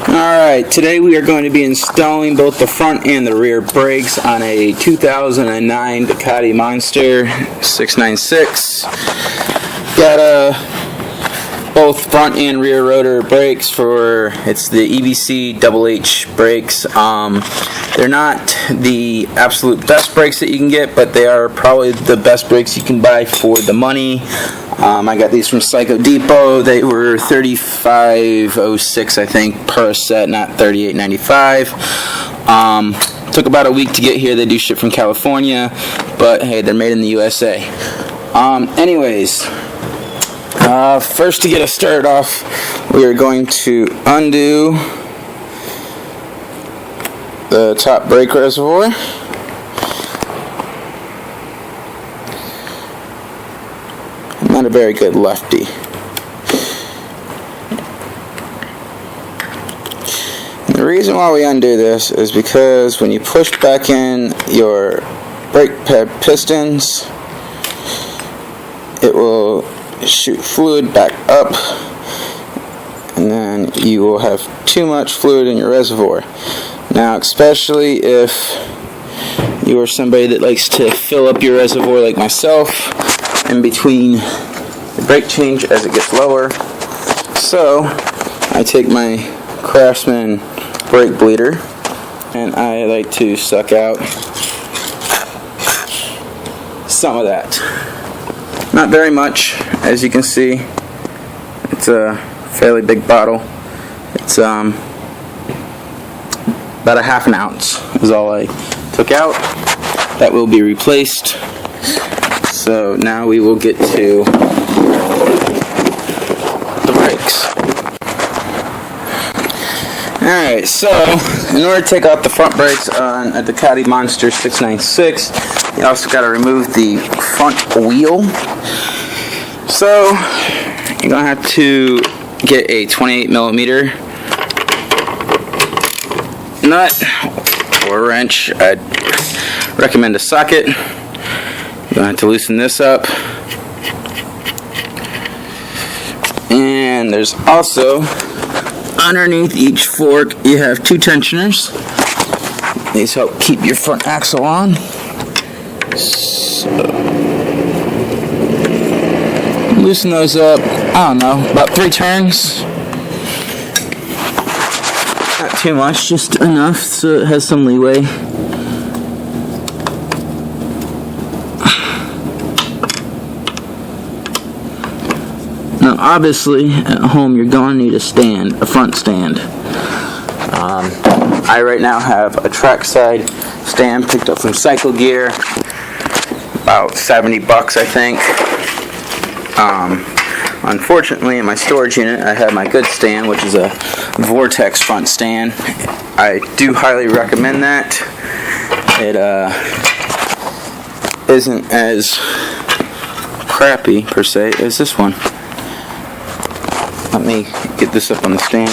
Alright, today we are going to be installing both the front and the rear brakes on a 2009 Ducati Monster 696. Got both front and rear rotor brakes for, it's the EBC Double H brakes. They're not the absolute best brakes that you can get, but they are probably the best brakes you can buy for the money. I got these from Psycho Depot. They were $35.06 I think per set, not $38.95. Took about a week to get here. They do ship from California, but hey, they're made in the USA. Anyways, first to get us started off, we are going to undo the top brake reservoir. I'm not a very good lefty. And the reason why we undo this is because when you push back in your brake pad pistons, it will shoot fluid back up, and then you will have too much fluid in your reservoir. Now, especially if you are somebody that likes to fill up your reservoir like myself in between the brake change as it gets lower. So I take my Craftsman brake bleeder and I like to suck out some of that. Not very much, as you can see. It's a fairly big bottle. It's about a half an ounce is all I took out. That will be replaced. So now we will get to the brakes. Alright, so in order to take out the front brakes on a Ducati Monster 696, you also got to remove the front wheel. So you're going to have to get a 28mm nut or wrench. I'd recommend a socket. You're going to have to loosen this up. And there's also, underneath each fork, you have two tensioners. These help keep your front axle on. So, loosen those up, I don't know, about 3 turns. Not too much, just enough so it has some leeway. Now, obviously, at home you're going to need a stand, a front stand. I right now have a trackside stand picked up from Cycle Gear, about $70 I think. Unfortunately, in my storage unit, I have my good stand, which is a Vortex front stand. I do highly recommend that. It isn't as crappy per se as this one. Let me get this up on the stand.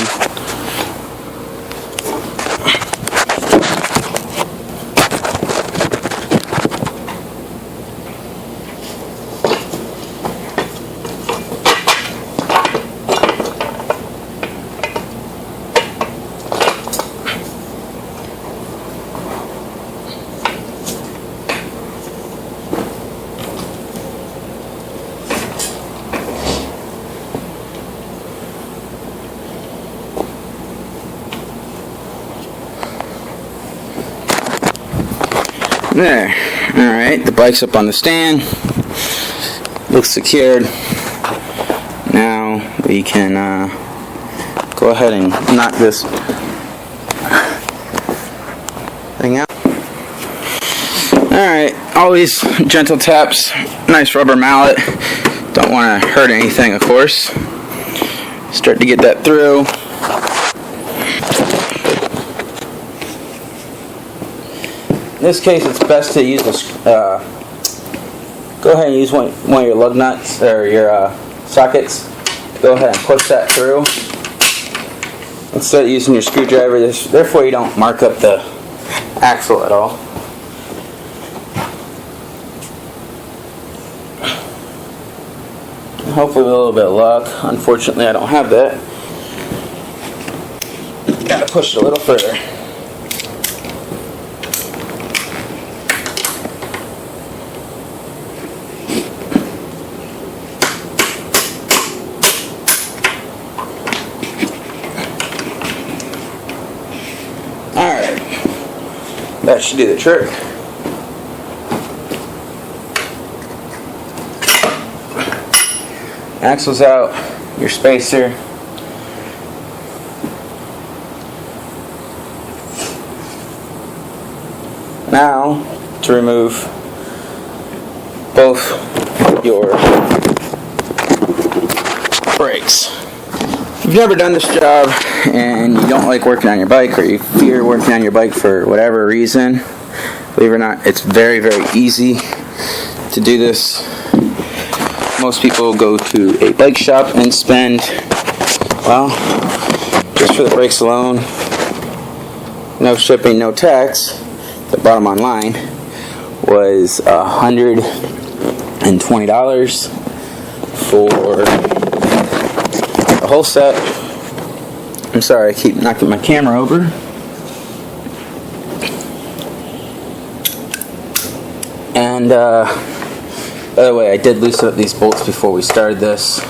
There. Alright, the bike's up on the stand. Looks secured. Now we can go ahead and knock this thing out. Alright, always gentle taps. Nice rubber mallet. Don't want to hurt anything, of course. Start to get that through. In this case, it's best to use this. Go ahead and use one of your lug nuts or your sockets. Go ahead and push that through instead of using your screwdriver. Therefore, you don't mark up the axle at all. Hopefully with a little bit of luck. Unfortunately, I don't have that. Gotta push it a little further. Alright, that should do the trick. Axle's out, your spacer. Now, to remove both your brakes. If you've never done this job and you don't like working on your bike, or you fear working on your bike for whatever reason, believe it or not, it's very, very easy to do this. Most people go to a bike shop and spend, well, just for the brakes alone, no shipping, no tax, the bottom online was $120 for the whole set. I'm sorry, I keep knocking my camera over. And by the way, I did loosen up these bolts before we started this,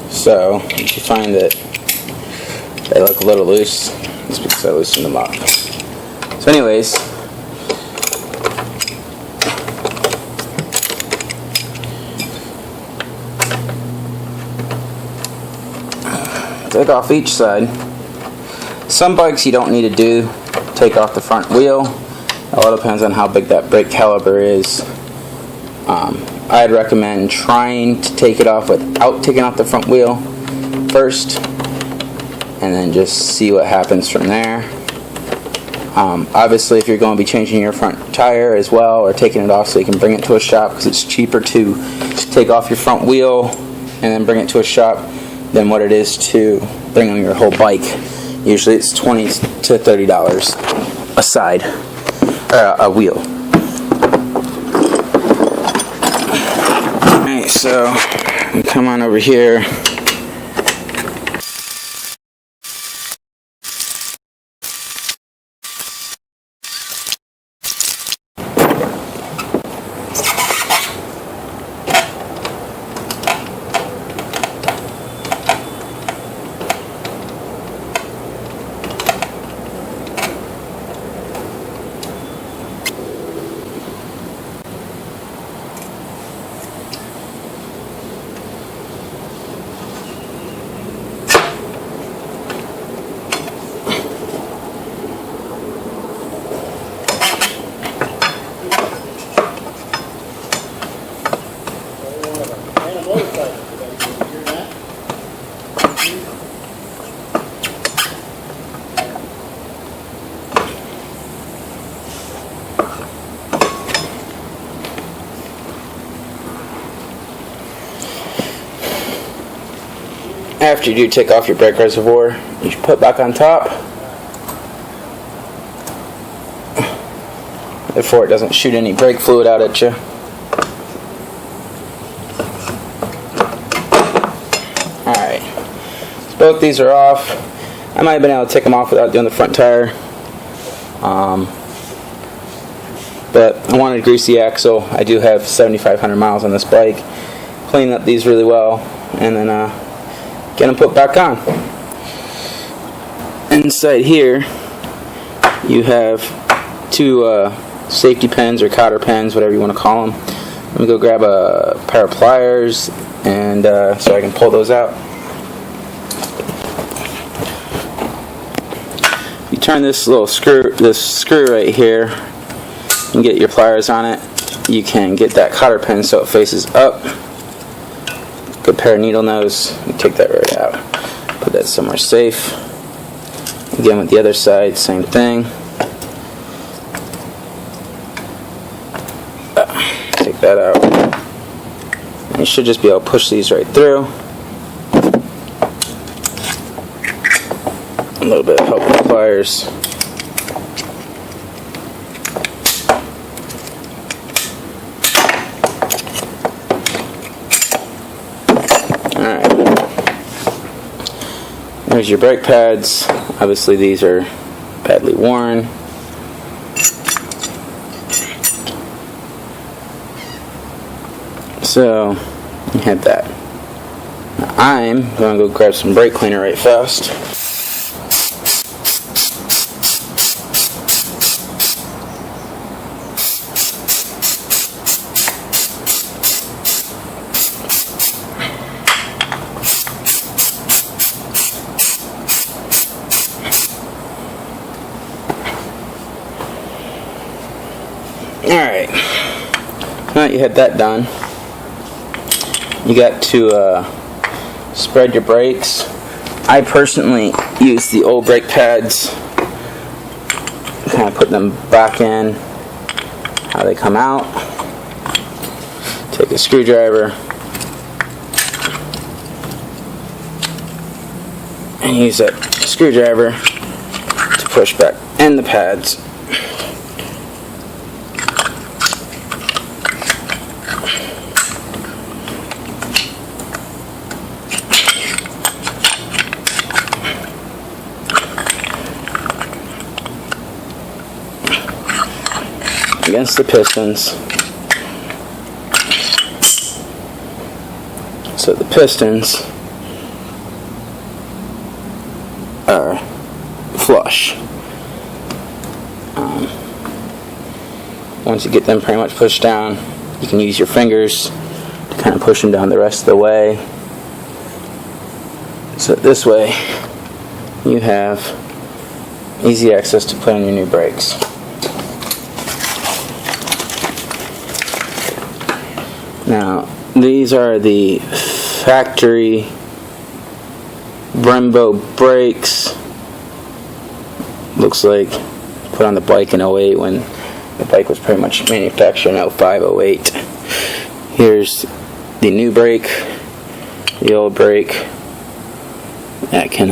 so if you find that they look a little loose, it's because I loosened them up. So anyways, take off each side. Some bikes you don't need to take off the front wheel. It all depends on how big that brake caliber is. I'd recommend trying to take it off without taking off the front wheel first, and then just see what happens from there. Obviously, if you're going to be changing your front tire as well, or taking it off so you can bring it to a shop, because it's cheaper to take off your front wheel and then bring it to a shop than what it is to bring on your whole bike. Usually it's $20 to $30 a side, or a wheel. Alright, so come on over here. After you do take off your brake reservoir, you should put it back on top. Therefore it doesn't shoot any brake fluid out at you. Alright, so both these are off. I might have been able to take them off without doing the front tire. But I wanted to grease the axle. I do have 7,500 miles on this bike. Clean up these really well, and then get them put back on. Inside here you have two safety pins or cotter pins, whatever you want to call them. Let me go grab a pair of pliers and so I can pull those out. You turn this little screw, right here, and get your pliers on it. You can get that cotter pin so it faces up. Good pair of needle nose. You take that right out. Put that somewhere safe. Again with the other side, same thing. Take that out. And you should just be able to push these right through. A little bit of help with the pliers. There's your brake pads. Obviously these are badly worn. So you have that. Now I'm going to go grab some brake cleaner right fast. Alright, now that you had that done, you got to spread your brakes. I personally use the old brake pads, kind of put them back in how they come out. Take a screwdriver and use that screwdriver to push back in the pads. Against the pistons, so the pistons are flush. Once you get them pretty much pushed down, you can use your fingers to kind of push them down the rest of the way. So this way you have easy access to put on your new brakes. Now, these are the factory Brembo brakes. Looks like put on the bike in 08 when the bike was pretty much manufactured in 05, 08. Here's the new brake, the old brake. That can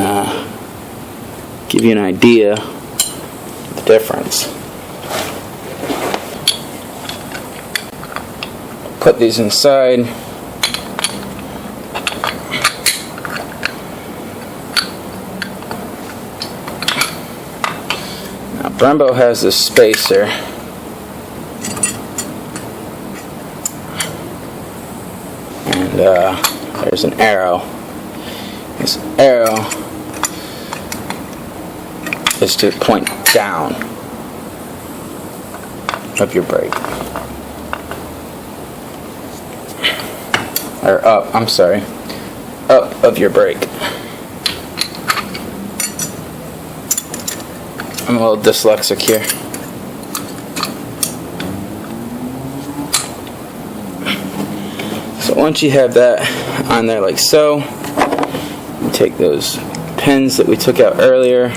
give you an idea of the difference. Put these inside. Now Brembo has this spacer. And there's an arrow. This arrow is to point down of your brake. Or up, I'm sorry, up of your brake. I'm a little dyslexic here. So once you have that on there like so, you take those pins that we took out earlier,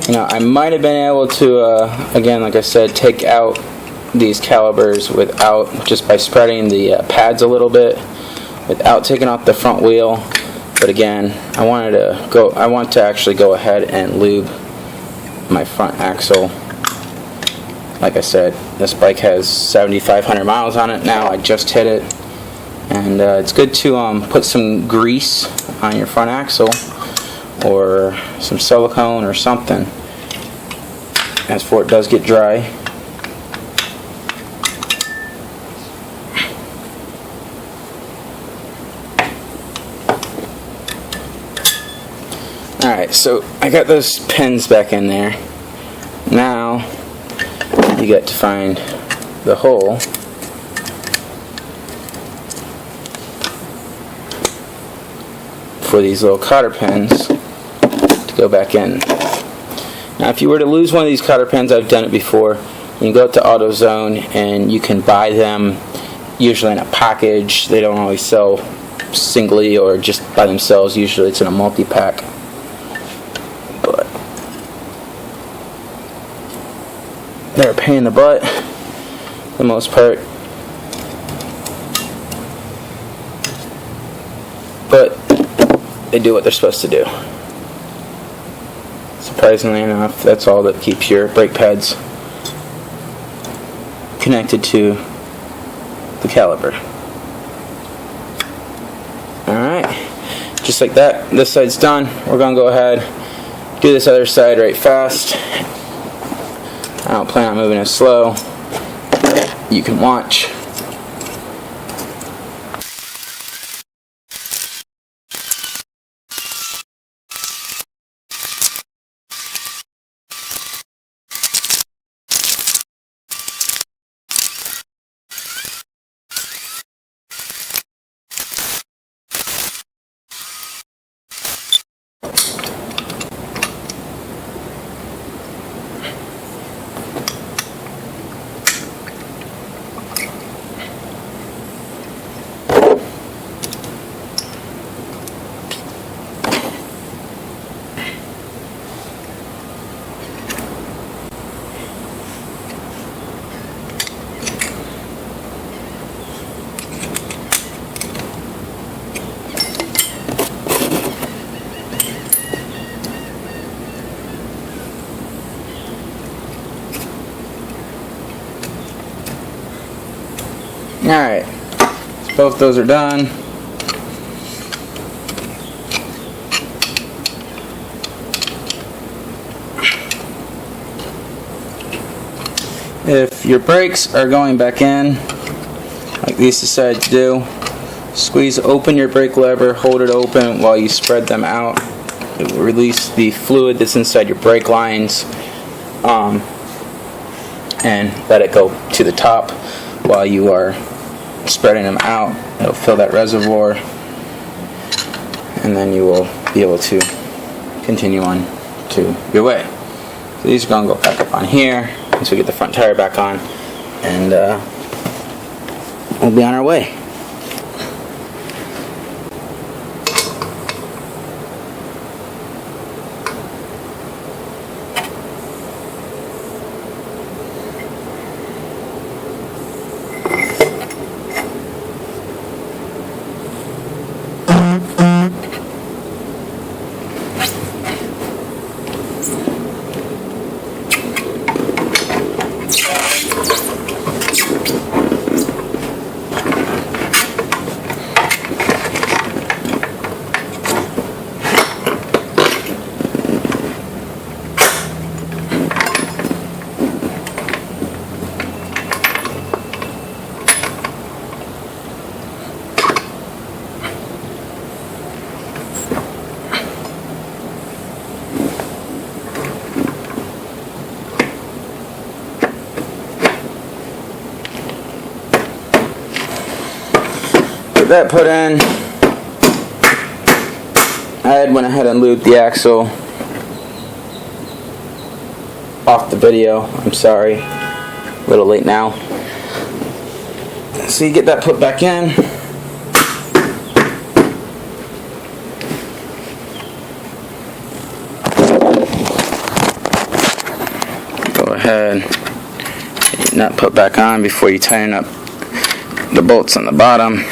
you know, I might have been able to, again, like I said, take out these calipers without, just by spreading the pads a little bit, without taking off the front wheel. But again, I want to actually go ahead and lube my front axle. Like I said, this bike has 7,500 miles on it now. I just hit it, and it's good to put some grease on your front axle, or some silicone or something, as for it does get dry. Alright, so I got those pins back in there. Now you got to find the hole for these little cotter pins to go back in. Now if you were to lose one of these cotter pins, I've done it before, you can go to AutoZone and you can buy them usually in a package. They don't always sell singly or just by themselves. Usually it's in a multi-pack. But they're a pain in the butt for the most part. But they do what they're supposed to do. Surprisingly enough, that's all that keeps your brake pads connected to the caliper. Alright, just like that, this side's done. We're going to go ahead, do this other side right fast. I don't plan on moving it slow. You can watch. Alright, so both those are done. If your brakes are going back in, like these decide to do, squeeze open your brake lever, hold it open while you spread them out. It will release the fluid that's inside your brake lines, and let it go to the top while you are spreading them out. It'll fill that reservoir, and then you will be able to continue on to your way. So these are going to go back up on here once we get the front tire back on, and we'll be on our way. That put in, I went ahead and lubed the axle off the video. I'm sorry, a little late now. So you get that put back in. Go ahead, get your nut put back on before you tighten up the bolts on the bottom.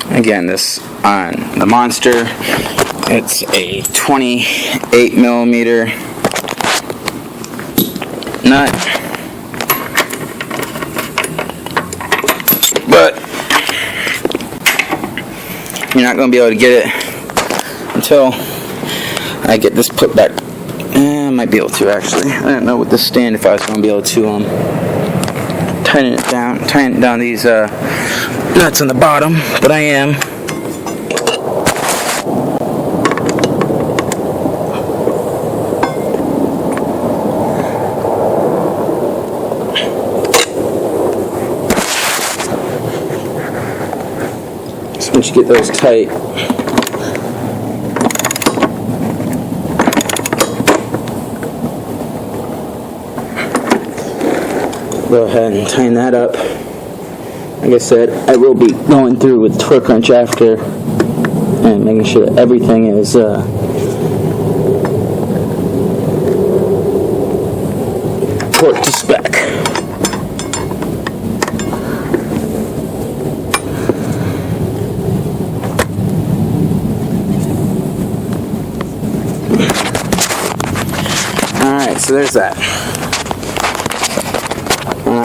Again, this on the Monster, it's a 28 millimeter nut, but you're not going to be able to get it until I get this put back. I might be able to, actually. I don't know with this stand if I was going to be able to tighten down these nuts on the bottom, but I am. So once you get those tight, go ahead and tighten that up. Like I said, I will be going through with torque wrench after and making sure that everything is torqued to spec. Alright, so there's that.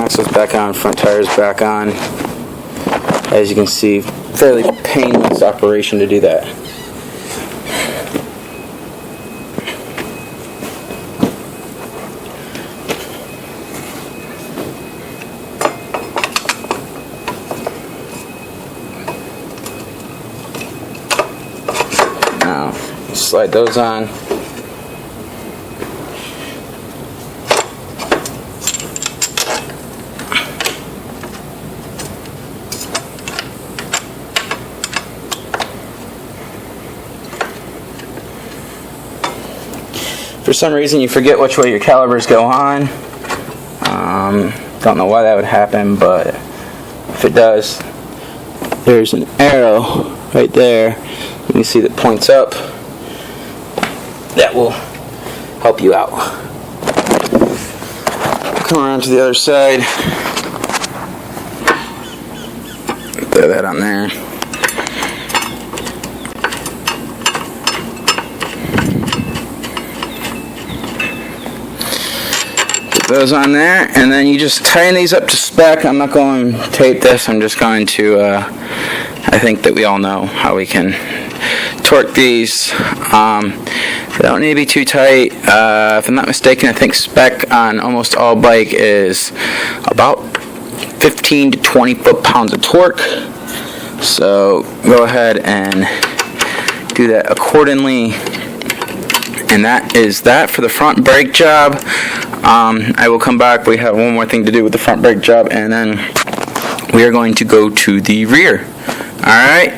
Axle's back on, front tire's back on. As you can see, fairly painless operation to do that. Now, slide those on. For some reason you forget which way your calipers go on. Don't know why that would happen, but if it does, there's an arrow right there. You can see that points up. That will help you out. Come around to the other side. Throw that on there. Those on there, and then you just tighten these up to spec. I'm not going to tape this, I'm just going to I think that we all know how we can torque these. They don't need to be too tight. If I'm not mistaken, I think spec on almost all bike is about 15 to 20 foot-pounds of torque, so go ahead and do that accordingly. And that is that for the front brake job. I will come back. We have one more thing to do with the front brake job, and then we are going to go to the rear. Alright?